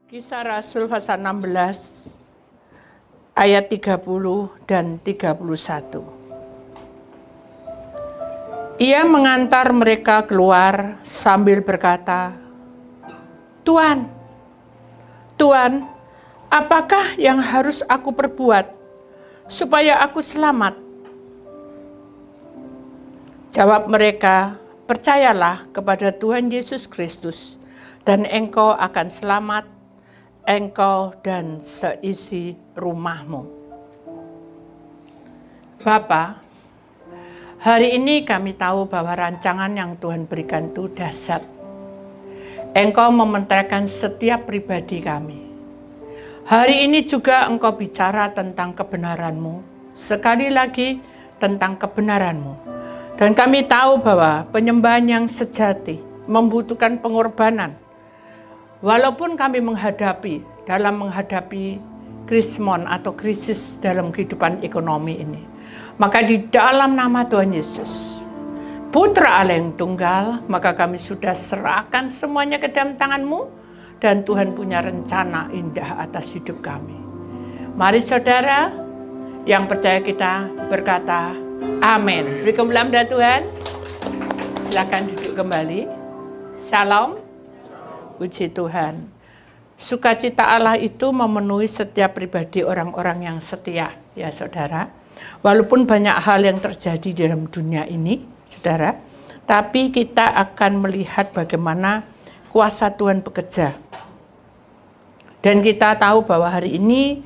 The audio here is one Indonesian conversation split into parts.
Kisah Rasul pasal 16 ayat 30 dan 31. Ia mengantar mereka keluar sambil berkata, "Tuan, Tuan, apakah yang harus aku perbuat supaya aku selamat?" Jawab mereka, "Percayalah kepada Tuhan Yesus Kristus, dan engkau akan selamat, engkau dan seisi rumahmu." Bapa, hari ini kami tahu bahwa rancangan yang Tuhan berikan itu dahsyat. Engkau mementerkan setiap pribadi kami. Hari ini juga Engkau bicara tentang kebenaran-Mu, sekali lagi tentang kebenaran-Mu. Dan kami tahu bahwa penyembahan yang sejati membutuhkan pengorbanan. Walaupun kami dalam menghadapi krismon atau krisis dalam kehidupan ekonomi ini, maka di dalam nama Tuhan Yesus, Putra Allah yang tunggal, maka kami sudah serahkan semuanya ke dalam tangan-Mu, dan Tuhan punya rencana indah atas hidup kami. Mari saudara yang percaya kita berkata, amin. Beri kemuliaan Tuhan. Silakan duduk kembali. Shalom. Puji Tuhan. Sukacita Allah itu memenuhi setiap pribadi orang-orang yang setia, ya saudara. Walaupun banyak hal yang terjadi dalam dunia ini, saudara, tapi kita akan melihat bagaimana kuasa Tuhan bekerja. Dan kita tahu bahwa hari ini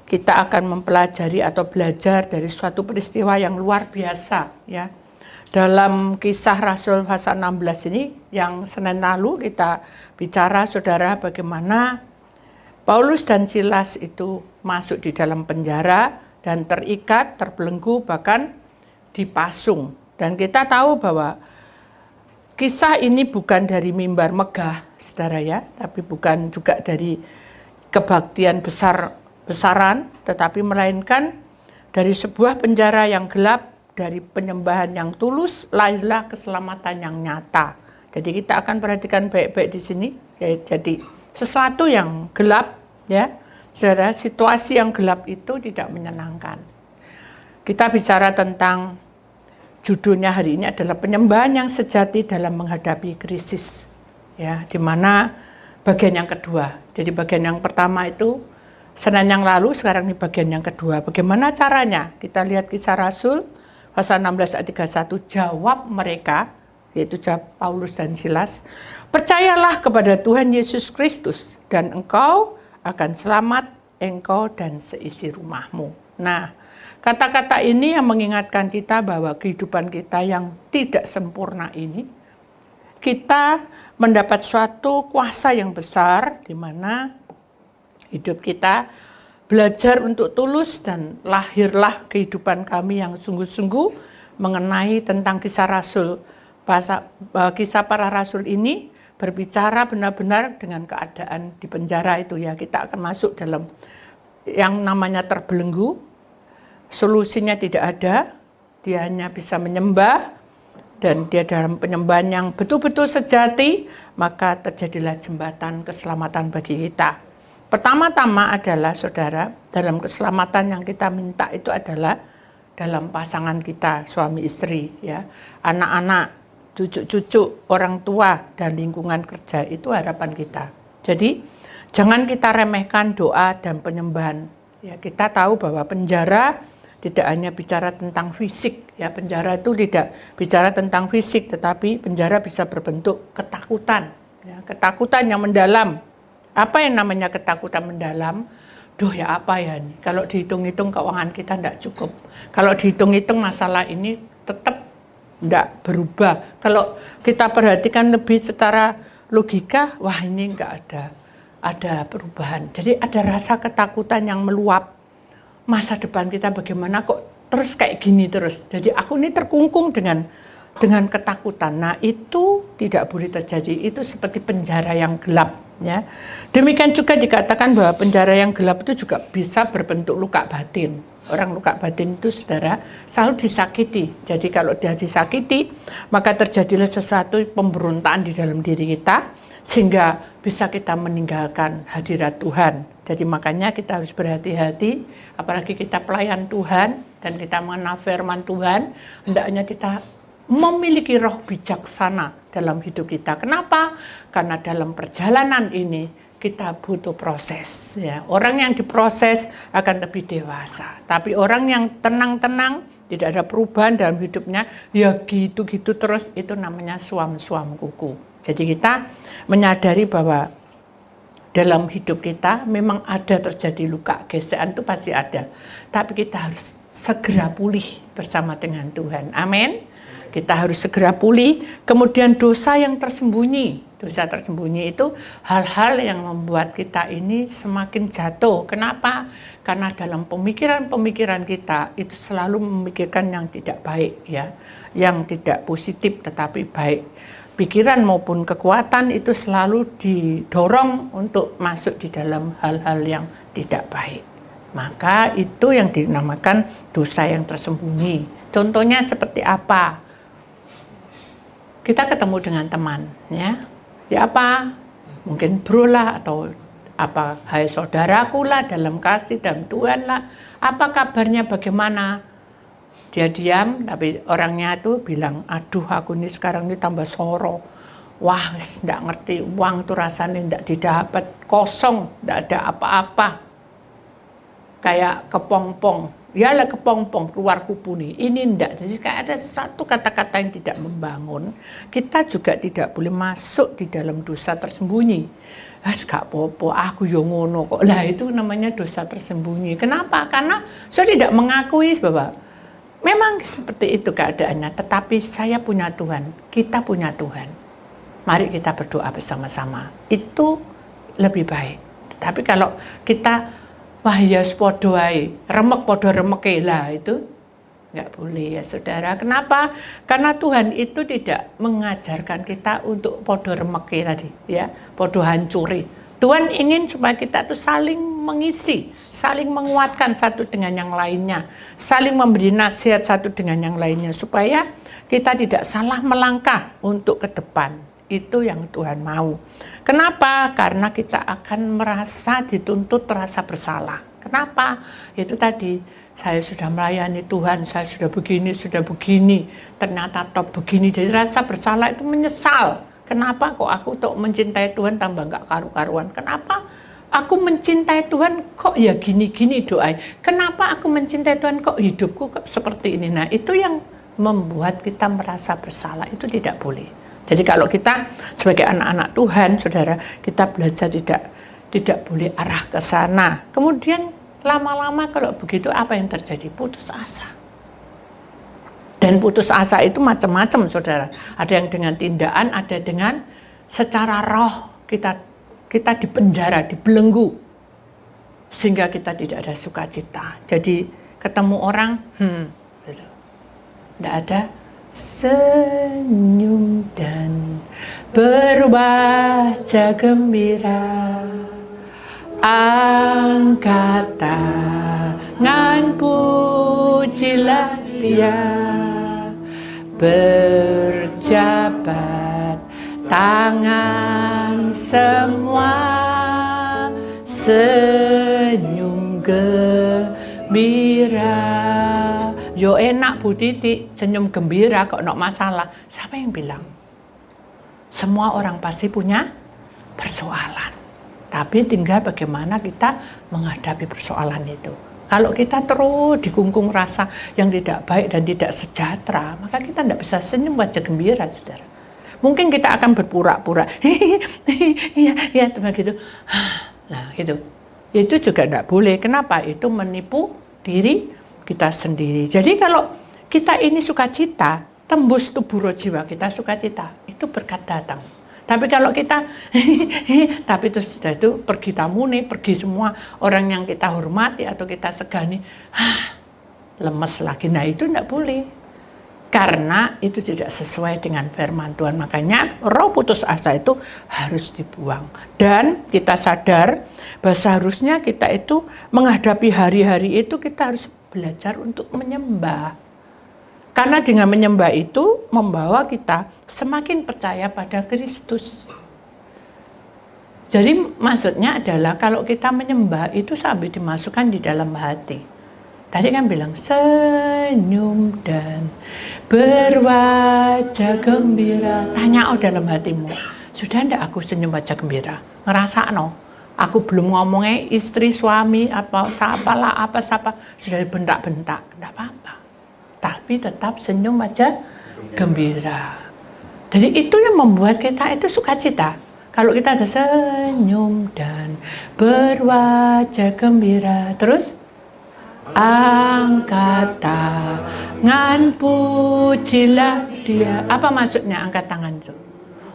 kita akan mempelajari atau belajar dari suatu peristiwa yang luar biasa, ya. Dalam Kisah Rasul pasal 16 ini yang Senin lalu kita bicara, saudara, bagaimana Paulus dan Silas itu masuk di dalam penjara dan terikat, terbelenggu, bahkan dipasung. Dan kita tahu bahwa kisah ini bukan dari mimbar megah, saudara, ya, tapi bukan juga dari kebaktian besaran, tetapi melainkan dari sebuah penjara yang gelap, dari penyembahan yang tulus, lahirlah keselamatan yang nyata. Jadi kita akan perhatikan baik-baik di sini. Jadi sesuatu yang gelap, ya, saudara, situasi yang gelap itu tidak menyenangkan. Kita bicara tentang judulnya hari ini adalah penyembahan yang sejati dalam menghadapi krisis, ya, di mana bagian yang kedua. Jadi bagian yang pertama itu Senin yang lalu, sekarang ini bagian yang kedua. Bagaimana caranya? Kita lihat Kisah Rasul pasal 16 ayat 31, jawab mereka, yaitu jawab Paulus dan Silas, "Percayalah kepada Tuhan Yesus Kristus, dan engkau akan selamat, engkau dan seisi rumahmu." Nah, kata-kata ini yang mengingatkan kita bahwa kehidupan kita yang tidak sempurna ini, kita mendapat suatu kuasa yang besar, di mana hidup kita belajar untuk tulus, dan lahirlah kehidupan kami yang sungguh-sungguh mengenai tentang Kisah Rasul. Kisah para Rasul ini berbicara benar-benar dengan keadaan di penjara itu, ya. Kita akan masuk dalam yang namanya terbelenggu. Solusinya tidak ada, dia hanya bisa menyembah, dan dia dalam penyembahan yang betul-betul sejati, maka terjadilah jembatan keselamatan bagi kita. Pertama-tama adalah, saudara, dalam keselamatan yang kita minta itu adalah dalam pasangan kita, suami istri, ya, anak-anak, cucu-cucu, orang tua, dan lingkungan kerja, itu harapan kita. Jadi jangan kita remehkan doa dan penyembahan. Ya, kita tahu bahwa penjara tidak hanya bicara tentang fisik, ya, penjara itu tidak bicara tentang fisik, tetapi penjara bisa berbentuk ketakutan, ya, ketakutan yang mendalam. Apa yang namanya ketakutan mendalam? Duh, ya apa ya nih? Kalau dihitung-hitung keuangan kita tidak cukup. Kalau dihitung-hitung masalah ini tetap tidak berubah. Kalau kita perhatikan lebih secara logika, wah ini enggak ada perubahan. Jadi ada rasa ketakutan yang meluap. Masa depan kita bagaimana kok terus kayak gini terus. Jadi aku ini terkungkung dengan ketakutan. Nah, itu tidak boleh terjadi. Itu seperti penjara yang gelap, ya. Demikian juga dikatakan bahwa penjara yang gelap itu juga bisa berbentuk luka batin. Orang luka batin itu, saudara, selalu disakiti. Jadi kalau dia disakiti, maka terjadilah sesuatu pemberontakan di dalam diri kita, sehingga bisa kita meninggalkan hadirat Tuhan. Jadi makanya kita harus berhati-hati, apalagi kita pelayan Tuhan dan kita mengenal firman Tuhan, hendaknya kita memiliki roh bijaksana dalam hidup kita. Kenapa? Karena dalam perjalanan ini kita butuh proses. Ya. Orang yang diproses akan lebih dewasa. Tapi orang yang tenang-tenang, tidak ada perubahan dalam hidupnya, ya gitu-gitu terus, itu namanya suam-suam kuku. Jadi kita menyadari bahwa dalam hidup kita memang ada terjadi luka, gesekan itu pasti ada. Tapi kita harus segera pulih bersama dengan Tuhan. Amin. Kita harus segera pulih. Kemudian dosa yang tersembunyi. Dosa tersembunyi itu hal-hal yang membuat kita ini semakin jatuh. Kenapa? Karena dalam pemikiran-pemikiran kita itu selalu memikirkan yang tidak baik, ya, yang tidak positif tetapi baik. Pikiran maupun kekuatan itu selalu didorong untuk masuk di dalam hal-hal yang tidak baik. Maka itu yang dinamakan dosa yang tersembunyi. Contohnya seperti apa? Kita ketemu dengan teman, ya apa? Mungkin bro lah, atau apa, hai saudaraku lah, dalam kasih dalam Tuhan lah. Apa kabarnya, bagaimana? Dia diam, tapi orangnya tuh bilang, aduh aku ini sekarang ini tambah soro. Wah, nggak ngerti, uang tuh rasanya nggak didapat, kosong, nggak ada apa-apa. Kayak kepompong. Yalah kepompong, keluar kupu nih. Ini enggak. Jadi kayak ada satu kata-kata yang tidak membangun. Kita juga tidak boleh masuk di dalam dosa tersembunyi. Gak apa-apa, aku yo ngono kok. Lah itu namanya dosa tersembunyi. Kenapa? Karena saya tidak mengakui bahwa memang seperti itu keadaannya. Tetapi saya punya Tuhan, kita punya Tuhan. Mari kita berdoa bersama-sama. Itu lebih baik. Tapi kalau kita wah ya sepodo ae, remek podo remeke lah, itu nggak boleh ya saudara. Kenapa? Karena Tuhan itu tidak mengajarkan kita untuk podo remeke tadi, ya, podo hancuri. Tuhan ingin supaya kita tuh saling mengisi, saling menguatkan satu dengan yang lainnya, saling memberi nasihat satu dengan yang lainnya, supaya kita tidak salah melangkah untuk ke depan. Itu yang Tuhan mau. Kenapa? Karena kita akan merasa dituntut rasa bersalah. Kenapa? Itu tadi, saya sudah melayani Tuhan, saya sudah begini, ternyata top begini. Jadi rasa bersalah itu menyesal. Kenapa kok aku tuh mencintai Tuhan tambah nggak karu-karuan? Kenapa aku mencintai Tuhan kok ya gini-gini doa? Kenapa aku mencintai Tuhan kok hidupku kok seperti ini? Nah itu yang membuat kita merasa bersalah. Itu tidak boleh. Jadi kalau kita sebagai anak-anak Tuhan, saudara, kita belajar tidak boleh arah ke sana. Kemudian lama-lama kalau begitu apa yang terjadi? Putus asa. Dan putus asa itu macam-macam, saudara. Ada yang dengan tindakan, ada dengan secara roh kita dipenjara, dibelenggu, sehingga kita tidak ada sukacita. Jadi ketemu orang, tidak ada senyum dan berwajah gembira, angkat tangan pujilah Dia, berjabat tangan semua, senyum gembira. Yo enak Bu Titi, senyum gembira kok nok masalah. Siapa yang bilang? Semua orang pasti punya persoalan. Tapi tinggal bagaimana kita menghadapi persoalan itu. Kalau kita terus dikungkung rasa yang tidak baik dan tidak sejahtera, maka kita tidak bisa senyum wajah gembira, saudara. Mungkin kita akan berpura-pura, iya, begitu. Nah, itu juga tidak boleh. Kenapa? Itu menipu diri kita sendiri. Jadi kalau kita ini sukacita, tembus tubuh roh jiwa kita sukacita, itu berkat datang. Tapi kalau kita tapi terus sudah itu pergi tamu nih, pergi semua orang yang kita hormati atau kita segani, lemes lagi. Nah itu tidak boleh, karena itu tidak sesuai dengan firman Tuhan. Makanya roh putus asa itu harus dibuang. Dan kita sadar bahwa seharusnya kita itu menghadapi hari-hari itu kita harus belajar untuk menyembah. Karena dengan menyembah itu membawa kita semakin percaya pada Kristus. Jadi maksudnya adalah kalau kita menyembah itu sampai dimasukkan di dalam hati. Tadi kan bilang senyum dan berwajah gembira. Tanya dalam hatimu, sudah enggak aku senyum wajah gembira? Ngerasa no? Aku belum ngomongnya istri, suami, apa sudah bentak-bentak. Enggak apa-apa. Tapi tetap senyum wajah gembira. Jadi itu yang membuat kita itu sukacita. Kalau kita ada senyum dan berwajah gembira, terus angkat tangan pujilah dia. Apa maksudnya angkat tangan itu?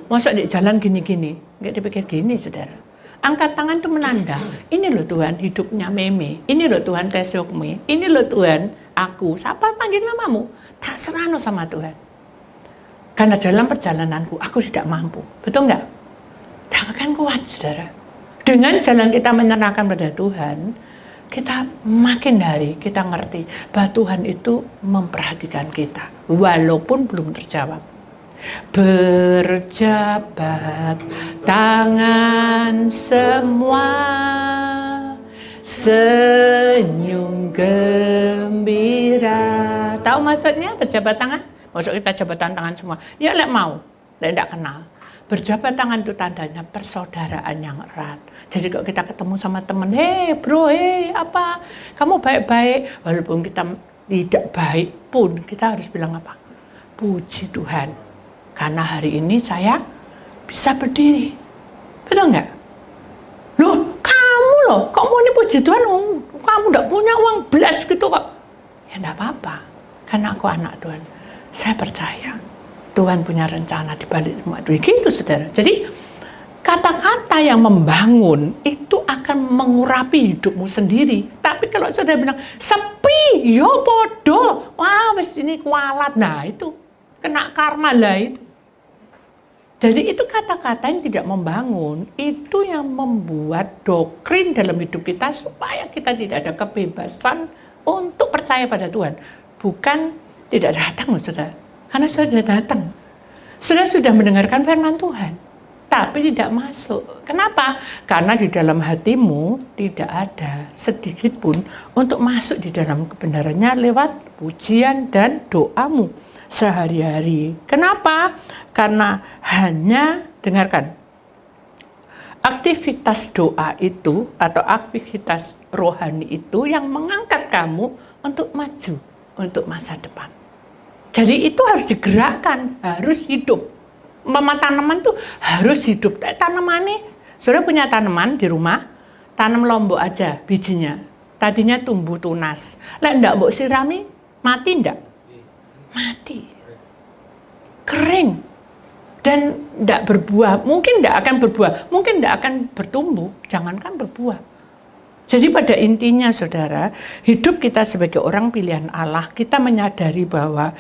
Maksud di jalan gini-gini, nggak dipikir gini, saudara. Angkat tangan itu menanda, ini loh Tuhan hidupnya Meme, ini loh Tuhan Tesokme, ini loh Tuhan aku. Siapa panggil namamu? Tak serano sama Tuhan. Karena dalam perjalananku aku tidak mampu, betul nggak? Tak akan kuat, saudara. Dengan jalan kita menyerahkan pada Tuhan, kita makin hari kita ngerti bahwa Tuhan itu memperhatikan kita walaupun belum terjawab. Berjabat tangan semua, senyum gembira. Tahu maksudnya berjabat tangan? Maksud kita jabatan tangan semua. Ya lek mau, lek tidak kenal. Berjabat tangan itu tandanya persaudaraan yang erat. Jadi kalau kita ketemu sama teman, hei bro, hei apa, kamu baik-baik. Walaupun kita tidak baik pun, kita harus bilang apa? Puji Tuhan, karena hari ini saya bisa berdiri. Betul nggak? Loh, kok mau ini puji Tuhan? Kamu tidak punya uang belas gitu kok. Ya enggak apa-apa, karena aku anak Tuhan. Saya percaya Tuhan punya rencana di balik semua itu. Gitu, saudara. Jadi kata-kata yang membangun itu akan mengurapi hidupmu sendiri. Tapi kalau saudara bilang sepi, yo bodoh, wah wes ini kualat, nah itu kena karma lah itu. Jadi itu kata-kata yang tidak membangun, itu yang membuat doktrin dalam hidup kita supaya kita tidak ada kebebasan untuk percaya pada Tuhan. Bukan tidak datang, saudara. Karena sudah datang, sudah mendengarkan firman Tuhan, tapi tidak masuk. Kenapa? Karena di dalam hatimu tidak ada sedikit pun untuk masuk di dalam kebenarannya lewat pujian dan doamu sehari-hari. Kenapa? Karena hanya, dengarkan, aktivitas doa itu atau aktivitas rohani itu yang mengangkat kamu untuk maju, untuk masa depan. Jadi itu harus digerakkan, harus hidup. Tanaman tuh harus hidup. Tanamannya, saudara punya tanaman di rumah, tanam lombok aja bijinya. Tadinya tumbuh tunas. Lek ndak mbok sirami, mati ndak? Mati. Kering. Dan ndak berbuah. Mungkin ndak akan berbuah, mungkin ndak akan bertumbuh, jangankan berbuah. Jadi pada intinya, saudara, hidup kita sebagai orang pilihan Allah, kita menyadari bahwa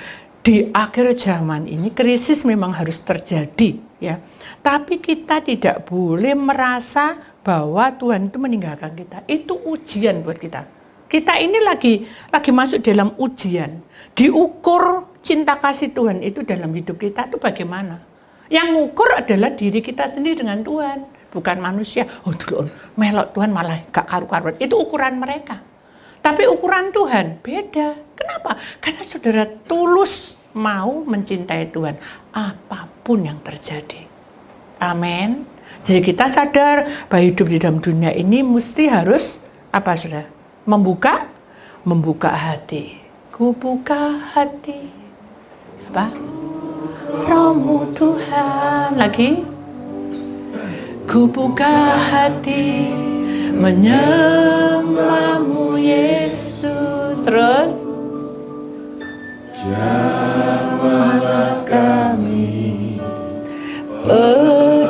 di akhir zaman ini krisis memang harus terjadi, ya. Tapi kita tidak boleh merasa bahwa Tuhan itu meninggalkan kita. Itu ujian buat kita. Kita ini lagi masuk dalam ujian. Diukur cinta kasih Tuhan itu dalam hidup kita itu bagaimana? Yang ngukur adalah diri kita sendiri dengan Tuhan, bukan manusia. Oh, dulu melok Tuhan malah gak karu-karuan. Itu ukuran mereka. Tapi ukuran Tuhan beda. Kenapa? Karena saudara tulus mau mencintai Tuhan apapun yang terjadi. Amin. Jadi kita sadar bahwa hidup di dalam dunia ini mesti harus apa, saudara? Membuka hati. Ku buka hati. Apa? Rohmu Tuhan. Lagi. Ku buka hati menyembahmu Yesus. Terus jamahlah kami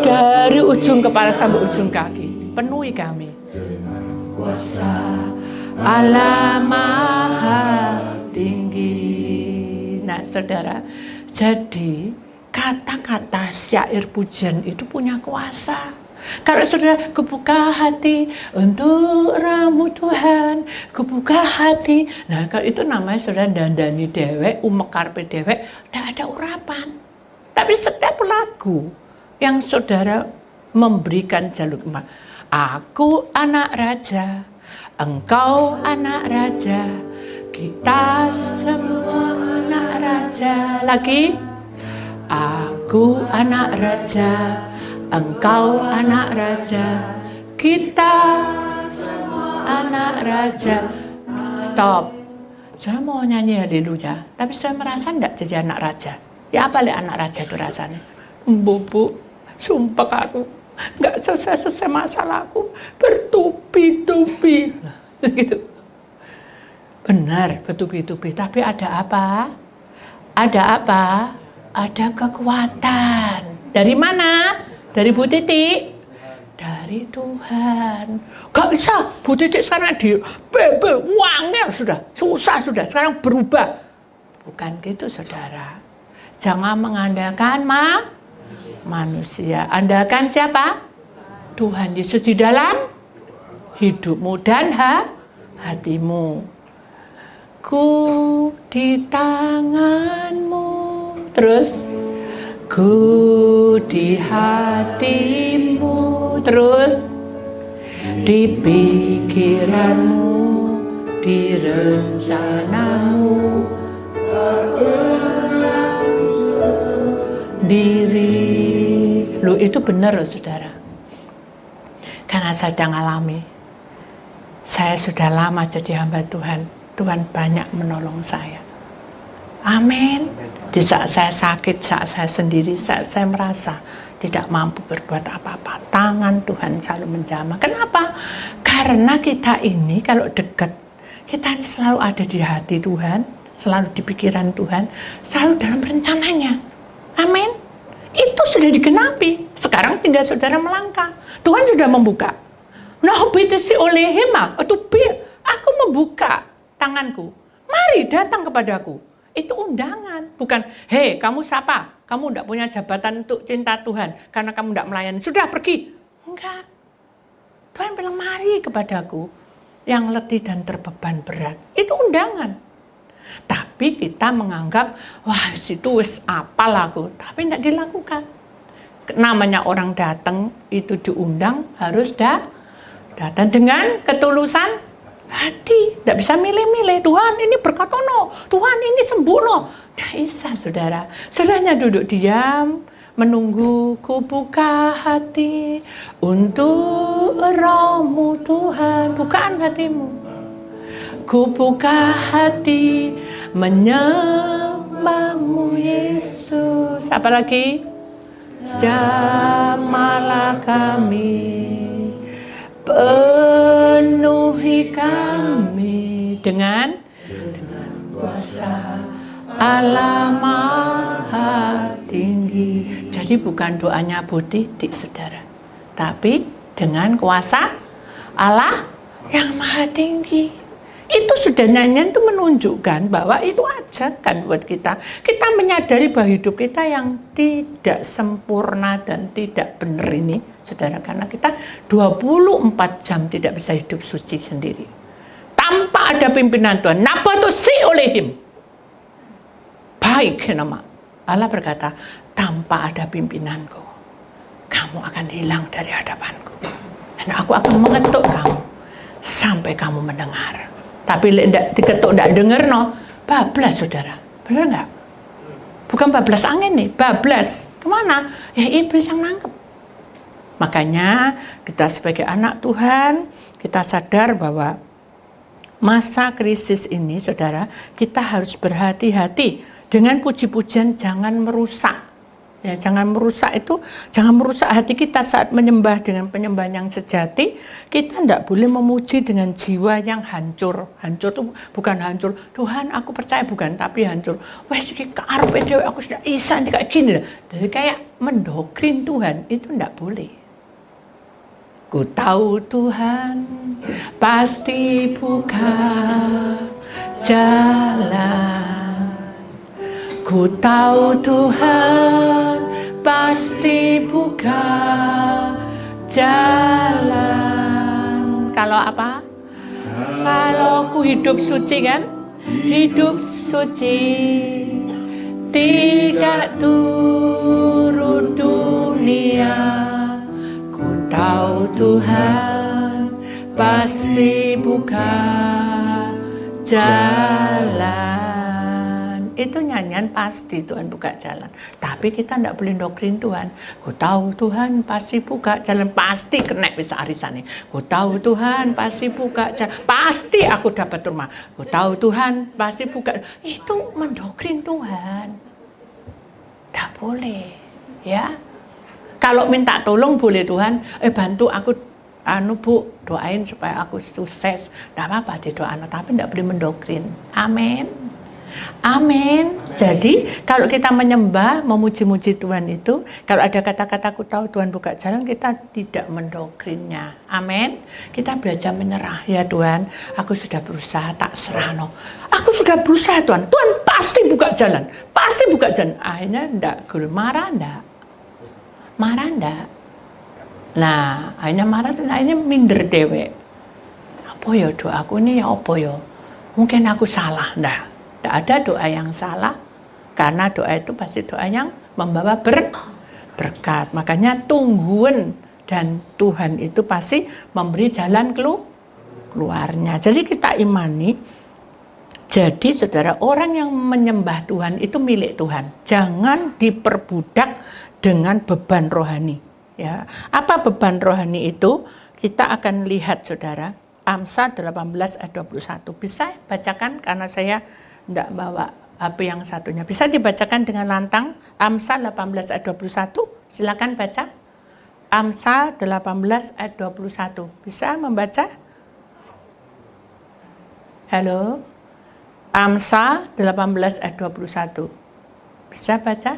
dari ujung kepala sampai ujung kaki, penuhi kami dengan kuasa Allah Maha Tinggi. Nah, saudara, jadi kata-kata syair pujian itu punya kuasa. Kalau saudara kebuka hati untuk ramu Tuhan, kebuka hati. Nah, kalau itu namanya saudara dandani dewek, umekarpe dewek, tidak ada urapan. Tapi setiap lagu yang saudara memberikan jalur umat. Aku anak raja, engkau anak raja, kita semua anak raja. Lagi, aku anak raja, engkau anak raja, kita semua anak raja. Stop. Saya mau nyanyi haleluya, tapi saya merasa enggak jadi anak raja. Ya apa anak raja itu rasanya? Bu, sumpah aku nggak selesai masalahku, bertubi-tubi. Gitu. Benar, bertubi-tubi. Tapi ada apa? Ada apa? Ada kekuatan. Dari mana? Dari Bu Titi? Dari Tuhan. Gak bisa, Bu Titi sekarang uangnya sudah, susah sudah, sekarang berubah. Bukan gitu, saudara. Jangan mengandalkan manusia. Andalkan siapa? Tuhan Yesus di dalam hidupmu dan hatimu. Ku di tanganmu. Terus, ku di hatimu. Terus, di pikiranmu, di rencanamu, diri. Lu itu benar loh saudara. Karena saya sudah ngalami. Saya sudah lama jadi hamba Tuhan. Tuhan banyak menolong saya. Amin. Di saat saya sakit, saat saya sendiri, saat saya merasa tidak mampu berbuat apa-apa, tangan Tuhan selalu menjamah. Kenapa? Karena kita ini kalau dekat, kita ini selalu ada di hati Tuhan, selalu di pikiran Tuhan, selalu dalam rencananya. Amin. Itu sudah digenapi. Sekarang tinggal saudara melangkah. Tuhan sudah membuka. Nah, bitisi oleh hema, aku membuka tanganku. Mari datang kepadaku. Itu undangan, bukan, hei kamu siapa? Kamu tidak punya jabatan untuk cinta Tuhan karena kamu tidak melayani. Sudah pergi. Enggak. Tuhan bilang, mari kepadaku yang letih dan terbeban berat. Itu undangan. Tapi kita menganggap, wah situ wis apal aku. Tapi tidak dilakukan. Namanya orang datang, itu diundang, harus datang dengan ketulusan hati. Tidak bisa milih-milih. Tuhan ini berkatono, Tuhan ini sembuh loh. Tidak bisa saudara. Saudaranya duduk diam, menunggu ku buka hati untuk Roh-Mu Tuhan. Bukaan hatimu. Ku buka hati menyembah-Mu Yesus. Apa lagi? Jamalah kami, penuhi kami dengan kuasa Allah Maha Tinggi. Jadi bukan doanya Bu Titik saudara, tapi dengan kuasa Allah yang Maha Tinggi. Itu sudah nyanyian itu menunjukkan bahwa itu ajakan buat kita. Kita menyadari bahwa hidup kita yang tidak sempurna dan tidak benar ini, saudara, karena kita 24 jam tidak bisa hidup suci sendiri. Tanpa ada pimpinan Tuhan. Napatusi olehim. Baik nama. Allah berkata, tanpa ada pimpinanku, kamu akan hilang dari hadapanku. Dan aku akan mengetuk kamu sampai kamu mendengar. Tapi diketuk tidak dengar, no, bablas saudara. Benar nggak? Bukan bablas angin nih, bablas. Kemana? Ya iblis yang nangkep. Makanya kita sebagai anak Tuhan, kita sadar bahwa masa krisis ini, saudara, kita harus berhati-hati dengan puji-pujian, jangan merusak. Ya, jangan merusak itu, jangan merusak hati kita saat menyembah dengan penyembahan yang sejati. Kita tidak boleh memuji dengan jiwa yang hancur. Hancur itu bukan hancur, Tuhan aku percaya, bukan, tapi hancur. Wes iki karepe dhewe aku sudah isan kayak gini. Jadi kayak mendoktrin Tuhan, itu tidak boleh. Ku tahu Tuhan pasti buka jalan. Ku tahu Tuhan pasti buka jalan. Kalau apa? Kalau ku hidup suci kan? Hidup suci, tidak turun dunia. tahu Tuhan pasti buka jalan. Itu nyanyian pasti Tuhan buka jalan. Tapi kita tidak boleh doktrin Tuhan. Ku tahu Tuhan pasti buka jalan. Pasti kena bisa arisan nih. Ku tahu Tuhan pasti buka jalan. Pasti aku dapat rumah. Ku tahu Tuhan pasti buka. Itu mendoktrin Tuhan. Tak boleh. Ya. Kalau minta tolong boleh Tuhan. Bantu aku. Bu, doain supaya aku sukses. Tidak apa-apa didoain. Tapi tidak boleh mendoktrin. Amin. Amin. Jadi kalau kita menyembah, memuji-muji Tuhan itu, kalau ada kata-kata ku tahu Tuhan buka jalan, kita tidak mendoktrinnya. Amin. Kita belajar menyerah. Ya Tuhan, aku sudah berusaha, tak serah no. Aku sudah berusaha Tuhan. Tuhan pasti buka jalan. Pasti buka jalan. Akhirnya enggak, marah enggak. Marah enggak. Nah, akhirnya marah dan akhirnya minder dewe. Apa ya doaku ini ya apa ya? Mungkin aku salah enggak. Tidak ada doa yang salah, karena doa itu pasti doa yang membawa berkat. Makanya tungguan dan Tuhan itu pasti memberi jalan keluarnya. Jadi kita imani, jadi saudara, orang yang menyembah Tuhan itu milik Tuhan. Jangan diperbudak dengan beban rohani. Ya, apa beban rohani itu? Kita akan lihat saudara, Amsal 18 ayat 21. Bisa bacakan karena saya tidak bawa HP yang satunya. Bisa dibacakan dengan lantang. Amsal 18 ayat 21. Silakan baca. Amsal 18 ayat 21. Bisa membaca? Halo? Amsal 18 ayat 21. Bisa baca?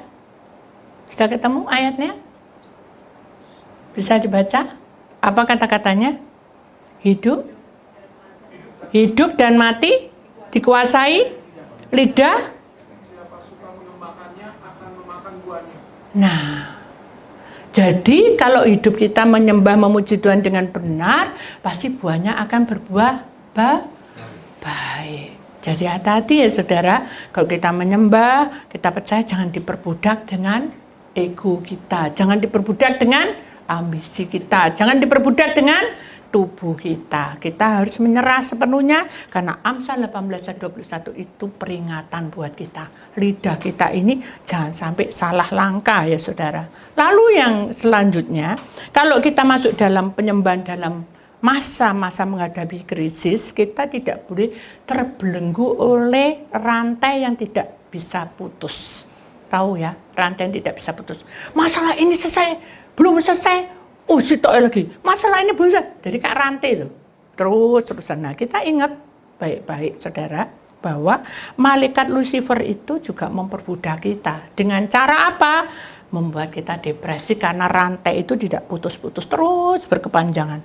Sudah ketemu ayatnya? Bisa dibaca? Apa kata-katanya? Hidup dan mati dikuasai lidah. Siapa suka mengemakannya akan memakan buahnya. Nah, jadi kalau hidup kita menyembah memuji Tuhan dengan benar, pasti buahnya akan berbuah baik. Jadi hati-hati ya saudara, kalau kita menyembah, kita percaya jangan diperbudak dengan ego kita, jangan diperbudak dengan ambisi kita, jangan diperbudak dengan tubuh kita. Kita harus menyerah sepenuhnya, karena Amsal 18 ayat 21 itu peringatan buat kita. Lidah kita ini jangan sampai salah langkah ya saudara. Lalu yang selanjutnya, kalau kita masuk dalam penyembahan dalam masa-masa menghadapi krisis, kita tidak boleh terbelenggu oleh rantai yang tidak bisa putus. Tahu ya, rantai yang tidak bisa putus. Masalah ini selesai, belum selesai. Oh, sitok lagi. Masalah ini belum selesai. Jadi kayak rantai itu. Terus-terusan. Nah, kita ingat baik-baik saudara, bahwa malaikat Lucifer itu juga memperbudak kita. Dengan cara apa? Membuat kita depresi karena rantai itu tidak putus-putus, terus berkepanjangan.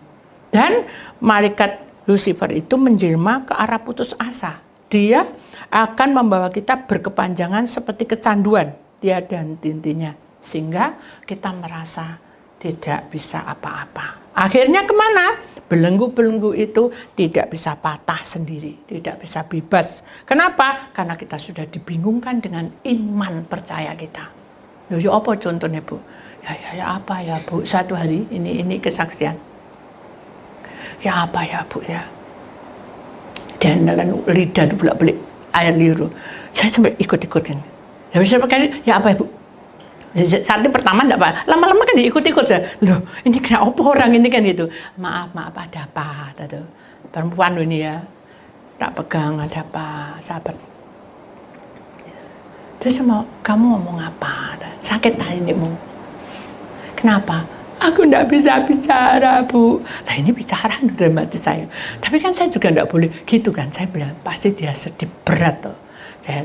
Dan malaikat Lucifer itu menjelma ke arah putus asa. Dia akan membawa kita berkepanjangan seperti kecanduan, tiada henti-hentinya. Sehingga kita merasa tidak bisa apa-apa. Akhirnya kemana? Belenggu-belenggu itu tidak bisa patah sendiri, tidak bisa bebas. Kenapa? Karena kita sudah dibingungkan dengan iman percaya kita. Ya apa contohnya Bu? Ya apa ya Bu? Satu hari ini kesaksian. Ya apa ya Bu ya? Dan lidah itu bolak-balik air liur. Saya sampai ikut-ikutin. Ya bisa pakai ya apa ya Bu? Saat itu pertama enggak apa, lama-lama kan diikut-ikut saya. Loh, ini kenapa orang ini kan gitu. Maaf ada apa? Tuh. Perempuan ini ya. Tak pegang ada apa, sahabat. Terus kamu ngomong apa? Sakit hatimu. Kenapa? Aku enggak bisa bicara, Bu. Nah, ini bicara dalam hati saya. Tapi kan saya juga enggak boleh gitu kan. Saya bilang pasti dia sedih berat tuh. Saya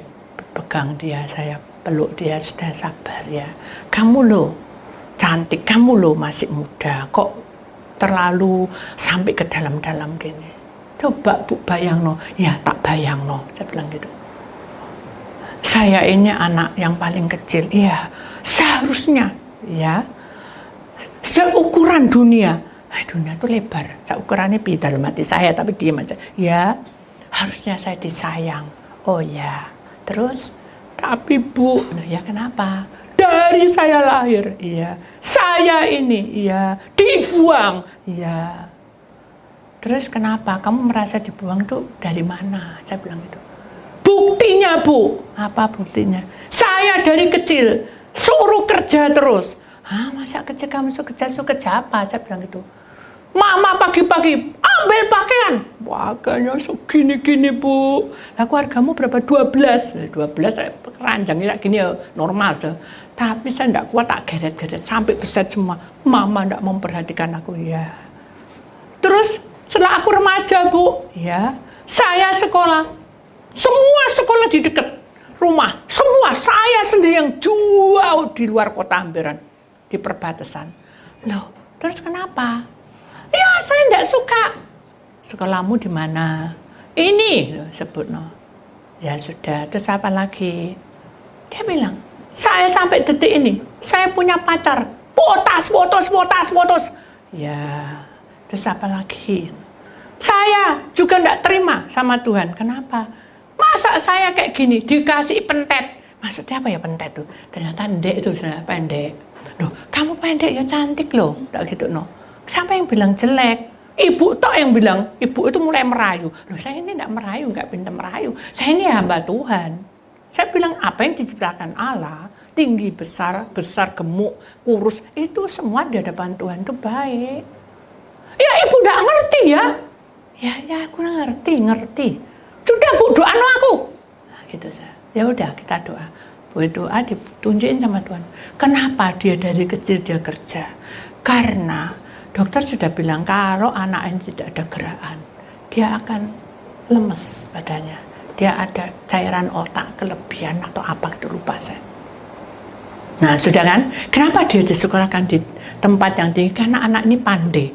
pegang dia, saya peluk dia, sudah sabar ya. Kamu loh cantik, kamu loh masih muda, kok terlalu sampai ke dalam-dalam gini. Coba Bu bayang no, ya tak bayang no, saya bilang gitu. Saya ini anak yang paling kecil, ya seharusnya ya seukuran dunia. Dunia itu lebar, seukurannya di dalam hati saya, tapi diam aja. Ya harusnya saya disayang. Oh ya, terus tapi Bu, nah ya kenapa? dari saya lahir, iya. Saya ini, iya, dibuang, iya. Terus kenapa? Kamu merasa dibuang tuh dari mana? Saya bilang gitu. Buktinya, Bu. Apa buktinya? Saya dari kecil suruh kerja terus. Hah, masa kecil kamu suruh kerja apa? Saya bilang gitu. Mama pagi-pagi ambil pakaian. Pakaiannya segini-gini, Bu. Lah keluargamu berapa? 12. 12 keranjangnya gini ya normal. Tapi saya enggak kuat, tak geret-geret sampai besar semua. Mama enggak memperhatikan aku, ya. Terus setelah aku remaja, Bu, ya, saya sekolah. Semua sekolah di dekat rumah. Semua saya sendiri yang jauh di luar kota Amberan, di perbatasan. Loh, terus kenapa? Ya, saya enggak suka. Sekolahmu di mana? Ini, sebut no. Ya sudah, terus apa lagi? Dia bilang, saya sampai detik ini, saya punya pacar. Potas. Ya, terus apa lagi? Saya juga enggak terima sama Tuhan. Kenapa? Masa saya kayak gini, dikasih pentet. Maksudnya apa ya pentet tuh? Ternyata ndek itu, pendek. Loh, kamu pendek ya cantik loh. Tak gitu no. Siapa yang bilang jelek? Ibu tok yang bilang, ibu itu mulai merayu. Loh, saya ini enggak merayu, enggak pintar merayu. Saya ini hamba Tuhan. Saya bilang apa yang diciptakan Allah, tinggi, besar, gemuk, kurus, itu semua di hadapan Tuhan itu baik. Ya ibu enggak ngerti ya. Ya aku ngerti. Sudah Bu, doa no aku. Nah, gitu saya. Ya udah kita doa. Bu doa ditunjukin sama Tuhan. Kenapa dia dari kecil dia kerja? Karena dokter sudah bilang kalau anak ini tidak ada gerakan, dia akan lemes badannya. Dia ada cairan otak kelebihan atau apa itu lupa saya. Nah sudah kan, kenapa dia disekolahkan di tempat yang tinggi? Karena anak ini pandai.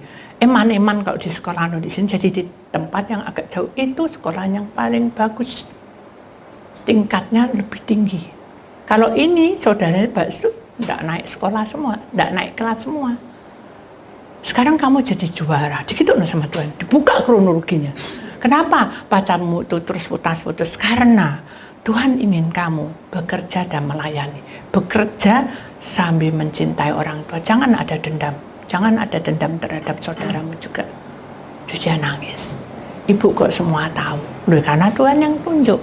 Eman kalau di sekolah di sini, jadi di tempat yang agak jauh itu sekolah yang paling bagus, tingkatnya lebih tinggi. Kalau ini saudara Baksu tidak naik sekolah semua, tidak naik kelas semua. Sekarang kamu jadi juara, begitu sama Tuhan, dibuka kronologinya. Kenapa pacarmu itu terus putus? Karena Tuhan ingin kamu bekerja dan melayani, bekerja sambil mencintai orang tua. Jangan ada dendam terhadap saudaramu juga. Dia nangis. Ibu kok semua tahu? Loh, karena Tuhan yang tunjuk.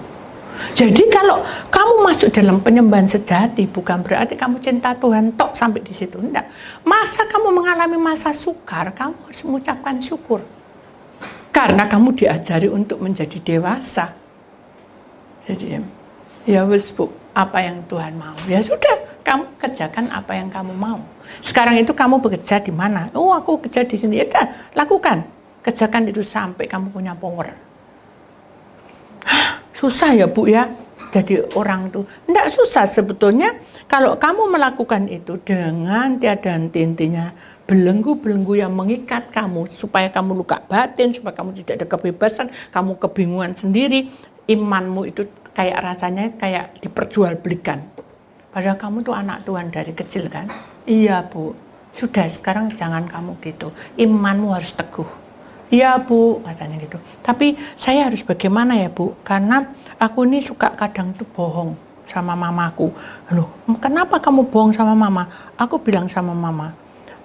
Jadi kalau kamu masuk dalam penyembahan sejati, bukan berarti kamu cinta Tuhan tok sampai di situ. Enggak. Masa kamu mengalami masa sukar, kamu harus mengucapkan syukur. Karena kamu diajari untuk menjadi dewasa. Jadi ya wes Bu, apa yang Tuhan mau. Ya sudah, kamu kerjakan apa yang kamu mau. Sekarang itu kamu bekerja di mana? Oh, aku kerja di sini. Ya udah, lakukan. Kerjakan itu sampai kamu punya power. Susah ya Bu ya, jadi orang tuh. Enggak susah sebetulnya kalau kamu melakukan itu dengan tiada henti-hentinya. Belenggu-belenggu yang mengikat kamu supaya kamu luka batin, supaya kamu tidak ada kebebasan, kamu kebingungan sendiri. Imanmu itu kayak rasanya kayak diperjualbelikan. Padahal kamu tuh anak Tuhan dari kecil kan? Iya Bu, sudah sekarang jangan kamu gitu. Imanmu harus teguh. Iya Bu, katanya gitu. Tapi saya harus bagaimana ya Bu? Karena aku ini suka kadang tuh bohong sama mamaku. Loh, kenapa kamu bohong sama mama? Aku bilang sama mama,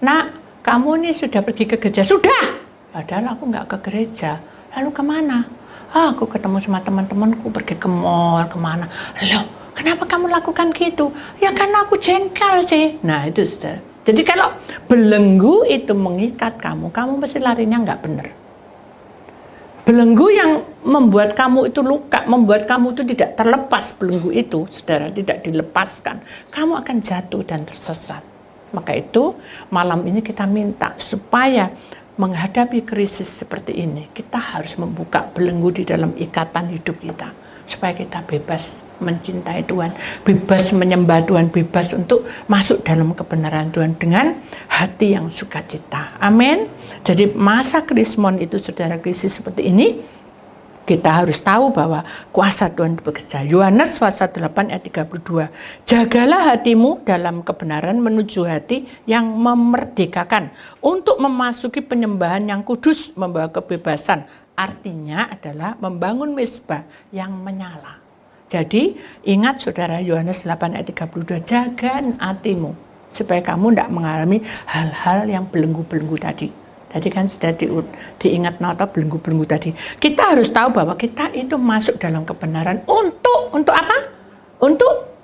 Nak, kamu ini sudah pergi ke gereja. Sudah! Padahal aku nggak ke gereja. Lalu kemana? Aku ketemu sama teman-temanku, pergi ke mall, kemana. Loh, kenapa kamu lakukan gitu? Ya karena aku jengkel sih. Nah itu sudah. Jadi kalau belenggu itu mengikat kamu mesti larinya nggak benar. Belenggu yang membuat kamu itu luka, membuat kamu itu tidak terlepas belenggu itu, saudara, tidak dilepaskan. Kamu akan jatuh dan tersesat. Maka itu malam ini kita minta supaya menghadapi krisis seperti ini, kita harus membuka belenggu di dalam ikatan hidup kita. Supaya kita bebas mencintai Tuhan, bebas menyembah Tuhan, bebas untuk masuk dalam kebenaran Tuhan dengan hati yang sukacita. Amin. Jadi masa krismon itu, saudara, krisis seperti ini, kita harus tahu bahwa kuasa Tuhan bekerja. Yohanes pasal 8 ayat 32. Jagalah hatimu dalam kebenaran menuju hati yang memerdekakan untuk memasuki penyembahan yang kudus, membawa kebebasan. Artinya adalah membangun mezbah yang menyala. Jadi ingat saudara, Yohanes 8 ayat 32, jaga hatimu supaya kamu tidak mengalami hal-hal yang belenggu-belenggu tadi. Tadi kan sudah diingat atau belenggu-belenggu tadi. Kita harus tahu bahwa kita itu masuk dalam kebenaran untuk apa? Untuk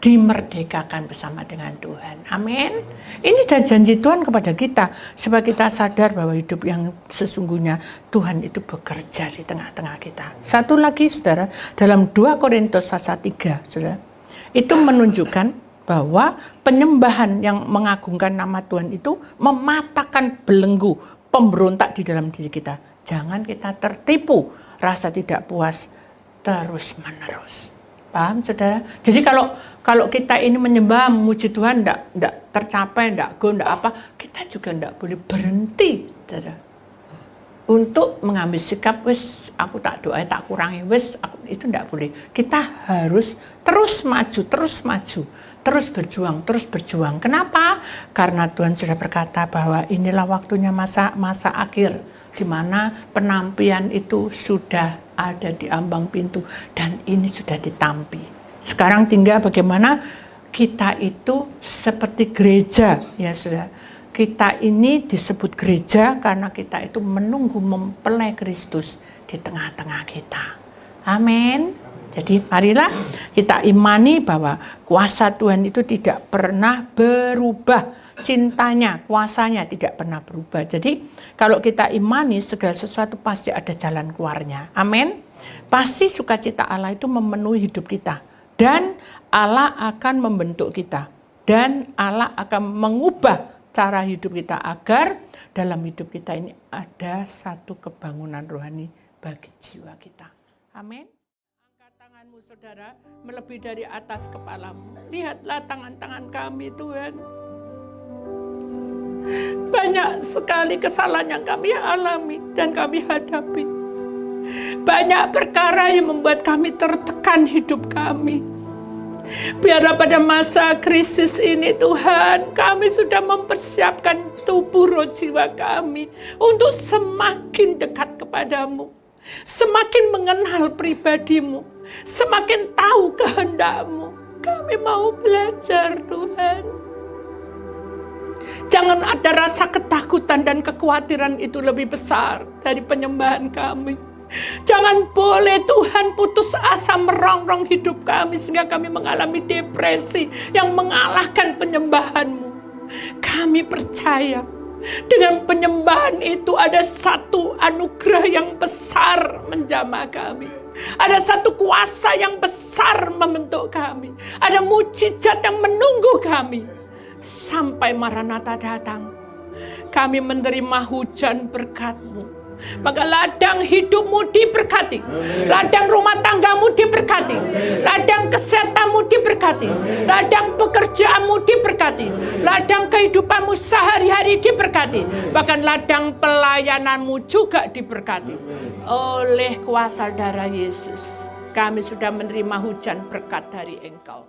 dimerdekakan bersama dengan Tuhan. Amin. Ini sudah janji Tuhan kepada kita supaya kita sadar bahwa hidup yang sesungguhnya Tuhan itu bekerja di tengah-tengah kita. Satu lagi saudara, dalam 2 Korintus pasal 3, saudara, itu menunjukkan bahwa penyembahan yang mengagungkan nama Tuhan itu mematahkan belenggu pemberontak di dalam diri kita. Jangan kita tertipu rasa tidak puas terus-menerus. Paham saudara? Jadi kalau kita ini menyembah, memuji Tuhan enggak tercapai, enggak apa, kita juga enggak boleh berhenti, saudara. Untuk mengambil sikap, wis aku tak doa, tak kurangi, wis itu enggak boleh. Kita harus terus maju, terus berjuang. Kenapa? Karena Tuhan sudah berkata bahwa inilah waktunya masa akhir, di mana penampian itu sudah ada di ambang pintu dan ini sudah ditampi. Sekarang tinggal bagaimana kita itu seperti gereja, ya saudara. Kita ini disebut gereja karena kita itu menunggu mempelai Kristus di tengah-tengah kita. Amin. Jadi marilah kita imani bahwa kuasa Tuhan itu tidak pernah berubah. Cintanya, kuasanya tidak pernah berubah. Jadi kalau kita imani segala sesuatu pasti ada jalan keluarnya. Amin. Pasti sukacita Allah itu memenuhi hidup kita. Dan Allah akan membentuk kita. Dan Allah akan mengubah cara hidup kita agar dalam hidup kita ini ada satu kebangunan rohani bagi jiwa kita. Amin. Angkat tanganmu saudara, melebihi dari atas kepalamu. Lihatlah tangan-tangan kami Tuhan. Banyak sekali kesalahan yang kami alami dan kami hadapi. Banyak perkara yang membuat kami tertekan hidup kami. Biarlah pada masa krisis ini Tuhan, kami sudah mempersiapkan tubuh roh jiwa kami untuk semakin dekat kepadamu, semakin mengenal pribadimu, semakin tahu kehendakmu. Kami mau belajar Tuhan. Jangan ada rasa ketakutan dan kekhawatiran itu lebih besar dari penyembahan kami. Jangan boleh Tuhan putus asa merongrong hidup kami sehingga kami mengalami depresi yang mengalahkan penyembahan-Mu. Kami percaya dengan penyembahan itu ada satu anugerah yang besar menjamah kami. Ada satu kuasa yang besar membentuk kami. Ada mukjizat yang menunggu kami. Sampai Maranatha datang, kami menerima hujan berkat-Mu. Maka ladang hidupmu diberkati, ladang rumah tanggamu diberkati, ladang kesehatanmu diberkati, ladang pekerjaanmu diberkati, ladang kehidupanmu sehari-hari diberkati, bahkan ladang pelayananmu juga diberkati. Oleh kuasa darah Yesus, kami sudah menerima hujan berkat dari Engkau.